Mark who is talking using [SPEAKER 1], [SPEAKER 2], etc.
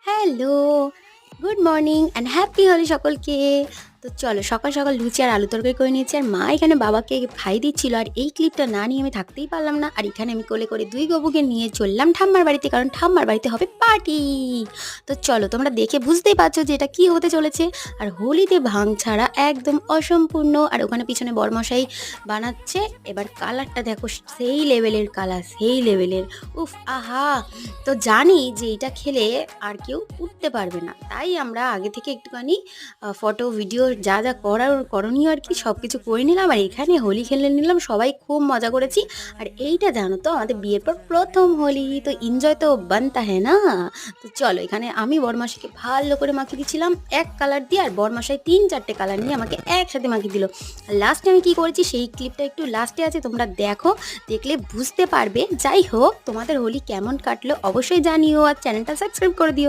[SPEAKER 1] Hello! Good morning and happy Holi সকলকে। তো চলো সকাল, সকাল লুচি আর আলু তরকারি করে নিয়েছি। আর মা এখানে বাবাকে খাইয়ে দিচ্ছিল। আর এই ক্লিপটা না নিয়ে আমি থাকতেই পারলাম না। আর এখানে আমি কোলে করে ২ গবুকে নিয়ে চললাম ঠাম্মার বাড়িতে। কারণ ঠাম্মার বাড়িতে হবে পার্টি। তো চলো তোমরা দেখে বুঝতেই পারছো যে এটা কি হতে চলেছে। আর হোলিতে ভাং ছাড়া একদম অসম্পূর্ণ। আর ওখানে পিছনে বরমশাই বানাচ্ছে। এবার কালারটা দেখো সেই লেভেলের কালার, সেই লেভেলের। উফ! আহা! তো জানি যে এটা খেলে আর কেউ উঠতে পারবে না। তাই আমরা আগে থেকে একটুখানি ফটো, ভিডিও যা, যা করার করণীয় আরকি সবকিছু করে নিলাম। আর এখানে হোলি খেলে নিলাম। সবাই খুব মজা করেছি। আর এইটা জানো তো আমাদের বিয়ের পর ১ম হোলি। তো এনজয় তো বানতা হ্যায় না? তো চলো এখানে আমি বরমাসিকে ভালো করে মাখিয়ে দিচ্ছিলাম এক কালার দিয়ে। আর বরমশাই ৩-৪ টে কালার নিয়ে আমাকে একসাথে মাখিয়ে দিল। আর লাস্টে আমি কি করেছি সেই ক্লিপটা একটু লাস্টে আছে, তোমরা দেখো। দেখলে বুঝতে পারবে। যাই হোক তোমাদের হোলি কেমন কাটলো অবশ্যই জানিও। আর চ্যানেলটা সাবস্ক্রাইব করে দিও।